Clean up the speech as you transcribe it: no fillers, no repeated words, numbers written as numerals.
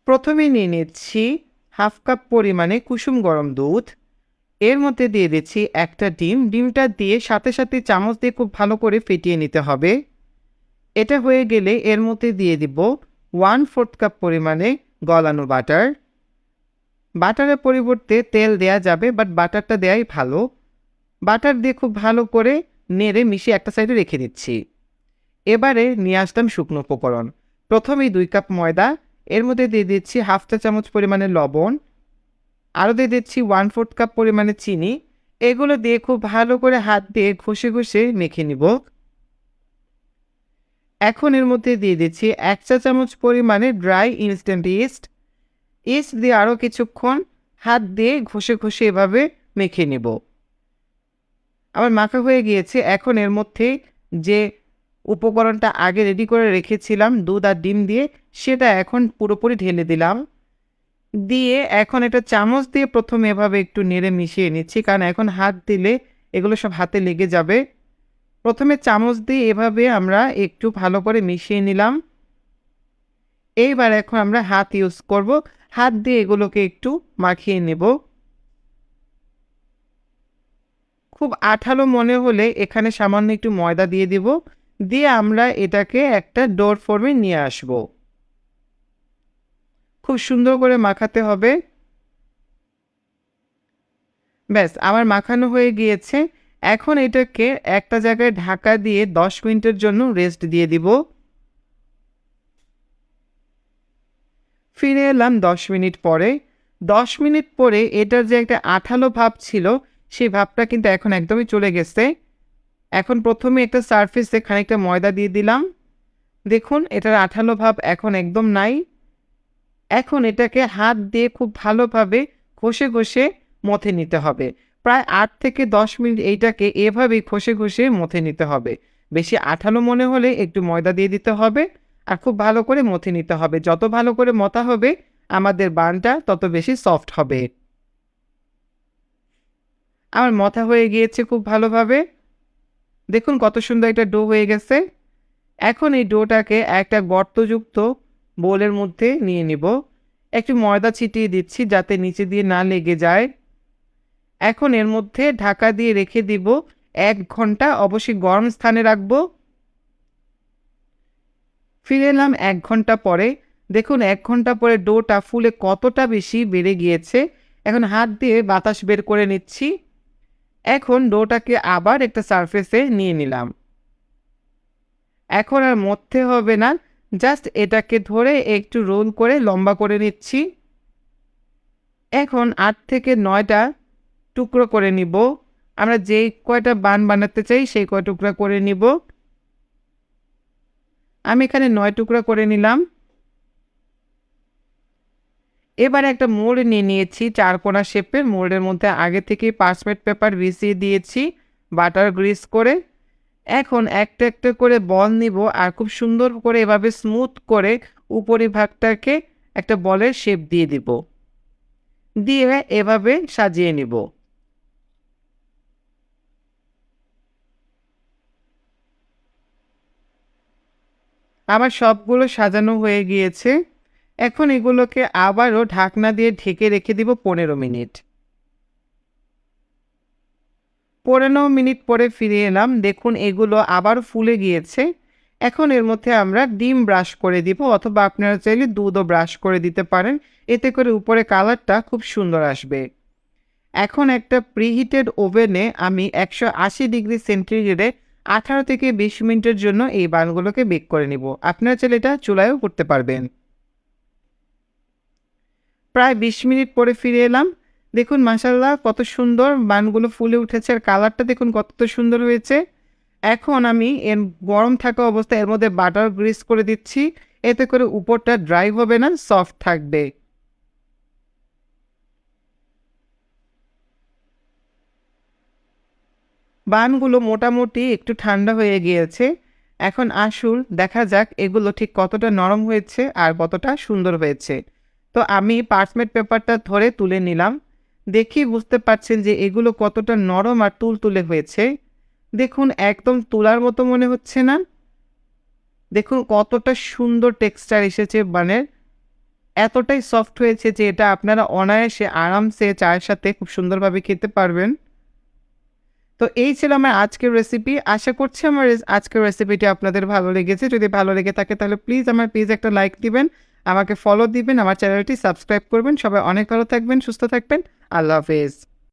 প্রথমে নিয়ে নিচ্ছি হাফ কাপ পরিমাণে কুসুম গরম দুধ। এর মধ্যে দিয়ে দিচ্ছি একটা ডিম। ডিমটা দিয়ে সাথে সাথে চামচ দিয়ে খুব ভালো করে ফেটিয়ে নিতে হবে। এটা হয়ে গেলে এর মধ্যে দিয়ে দিব 1/4 কাপ পরিমাণে গলানো বাটার। বাটারের পরিবর্তে তেল দেয়া যাবে, বাট বাটারটা দেয়াই ভালো। বাটার দিয়ে খুব ভালো করে নেড়ে মিশিয়ে একটা সাইডে রেখে দিচ্ছি। এবারে নিয়ে আসলাম শুকনো উপকরণ। প্রথমেই 2 কাপ ময়দা, এর মধ্যে দিয়ে দিচ্ছি হাফ চা চামচ পরিমাণে লবণ, আরও দিয়ে দিচ্ছি 1/4 কাপ পরিমাণে চিনি। এগুলো দিয়ে খুব ভালো করে হাত দিয়ে ঘষে ঘষে মেখে নিব। এখন এর মধ্যে দিয়ে দিচ্ছি 1 চা চামচ পরিমাণে ড্রাই ইনস্ট্যান্ট ইস্ট। ইস্ট দিয়ে আরও কিছুক্ষণ হাত দিয়ে ঘষে ঘষে এভাবে মেখে নেব। আমার মাখা হয়ে গিয়েছে। এখন এর মধ্যে যে উপকরণটা আগে রেডি করে রেখেছিলাম দুধ আর ডিম দিয়ে, সেটা এখন পুরোপুরি ঢেলে দিলাম। দিয়ে এখন একটা চামচ দিয়ে প্রথমে এভাবে একটু নেড়ে মিশিয়ে নিচ্ছি, কারণ এখন হাত দিলে এগুলো সব হাতে লেগে যাবে। প্রথমে চামচ দিয়ে এভাবে আমরা একটু ভালো করে মিশিয়ে নিলাম। এইবার এখন আমরা হাত ইউজ করব। হাত দিয়ে এগুলোকে একটু মাখিয়ে নেব। খুব আঠালো মনে হলে এখানে সামান্য একটু ময়দা দিয়ে দিব। দিয়ে আমরা এটাকে একটা ডোর ফর্মে নিয়ে আসব। খুব সুন্দর করে মাখাতে হবে। ব্যাস, আমার মাখানো হয়ে গিয়েছে। এখন এটাকে একটা জায়গায় ঢাকা দিয়ে 10 মিনিটের জন্য রেস্ট দিয়ে দিব। ফিরে এলাম 10 মিনিট পরে। 10 মিনিট পরে এটার যে একটা আঠালো ভাব ছিল, সেই ভাবটা কিন্তু এখন একদমই চলে গেছে। এখন প্রথমে একটা সারফেসে খানিকটা ময়দা দিয়ে দিলাম। দেখুন এটার আঠালো ভাব এখন একদম নাই। এখন এটাকে হাত দিয়ে খুব ভালোভাবে ঘষে ঘষে মথে নিতে হবে। প্রায় 8 থেকে 10 মিনিট এইটাকে এভাবেই ঘষে ঘষে মথে নিতে হবে। বেশি আঠালো মনে হলে একটু ময়দা দিয়ে দিতে হবে আর খুব ভালো করে মথে নিতে হবে। যত ভালো করে মথা হবে আমাদের বানটা তত বেশি সফট হবে। আমার মথা হয়ে গিয়েছে খুব ভালোভাবে। দেখুন কত সুন্দর একটা ডো হয়ে গেছে। এখন এই ডোটাকে একটা গর্তযুক্ত বোলের মধ্যে নিয়ে নিব। একটু ময়দা ছিটিয়ে দিচ্ছি যাতে নিচে দিয়ে না লেগে যায়। এখন এর মধ্যে ঢাকা দিয়ে রেখে দিব 1 ঘন্টা, অবশ্যই গরম স্থানে রাখবো। ফিরে এলাম 1 ঘন্টা পরে। দেখুন 1 ঘন্টা পরে ডোটা ফুলে কতটা বেশি বেড়ে গিয়েছে। এখন হাত দিয়ে বাতাস বের করে নিচ্ছি। এখন ডোটাকে আবার একটা সারফেসে নিয়ে নিলাম। এখন আর মথতে হবে না, জাস্ট এটাকে ধরে একটু রোল করে লম্বা করে নিচ্ছি। এখন 8 থেকে 9টা টুকরো করে নিব। আমরা যেই কয়টা বান বানাতে চাই সেই কয় টুকরা করে নিব। আমি এখানে 9 টুকরা করে নিলাম। এবার একটা মোল্ড নিয়ে নিয়েছি 4 কোণা শেপের। মোল্ডের মধ্যে আগে থেকেই পার্চমেন্ট পেপার বিছিয়ে দিয়েছি বাটার গ্রিস করে। এখন একটা একটা করে বল নিব আর খুব সুন্দর করে এভাবে স্মুথ করে উপরি ভাগটাকে একটা বলের শেপ দিয়ে দিব। দিয়ে এভাবে সাজিয়ে নিব। আমার সবগুলো সাজানো হয়ে গিয়েছে। এখন এগুলোকে আবারও ঢাকনা দিয়ে ঢেকে রেখে দিব 15 মিনিট। 15 মিনিট পরে ফিরে এলাম। দেখুন এগুলো আবার ফুলে গিয়েছে। এখন এর মধ্যে আমরা ডিম ব্রাশ করে দিব, অথবা আপনারা চাইলে দুধও ব্রাশ করে দিতে পারেন। এতে করে উপরে কালারটা খুব সুন্দর আসবে। এখন একটা প্রিহিটেড ওভেনে আমি 180 ডিগ্রি সেন্টিগ্রেডে 18 থেকে 20 মিনিটের জন্য এই বানগুলোকে বেক করে নিব। আপনারা চাইলে এটা চুলায়ও করতে পারবেন। প্রায় 20 মিনিট পরে ফিরে এলাম। দেখুন মাশাআল্লাহ কত সুন্দর বানগুলো ফুলে উঠেছে আর কালারটা দেখুন কত সুন্দর হয়েছে। এখন আমি এর গরম থাকা অবস্থায় এর মধ্যে বাটার গ্রিস করে দিচ্ছি। এতে করে উপরটা ড্রাই হবে না, সফট থাকবে। বানগুলো মোটামুটি একটু ঠান্ডা হয়ে গিয়েছে। এখন আসুন দেখা যাক এগুলো ঠিক কতটা নরম হয়েছে আর কতটা সুন্দর হয়েছে। তো আমি পার্চমেন্ট পেপারটা ধরে তুলে নিলাম। দেখেই বুঝতে পারছেন যে এগুলো কতটা নরম আর তুলতুলে হয়েছে। দেখুন একদম তুলার মতো মনে হচ্ছে না? দেখুন কতটা সুন্দর টেক্সচার এসেছে বানের। এতটাই সফট হয়েছে যে এটা আপনারা অনায়াসে আরামসে চায়ের সাথে খুব সুন্দরভাবে খেতে পারবেন। তো এই ছিল আমার আজকের রেসিপি। আশা করছি আমার আজকের রেসিপিটি আপনাদের ভালো লেগেছে। যদি ভালো লেগে থাকে তাহলে প্লিজ আমার পেজে একটা লাইক দিবেন, আমাকে ফলো দিবেন, আমার চ্যানেলটি সাবস্ক্রাইব করবেন। সবাই অনেক ভালো থাকবেন, সুস্থ থাকবেন। আল্লাহ হাফেজ।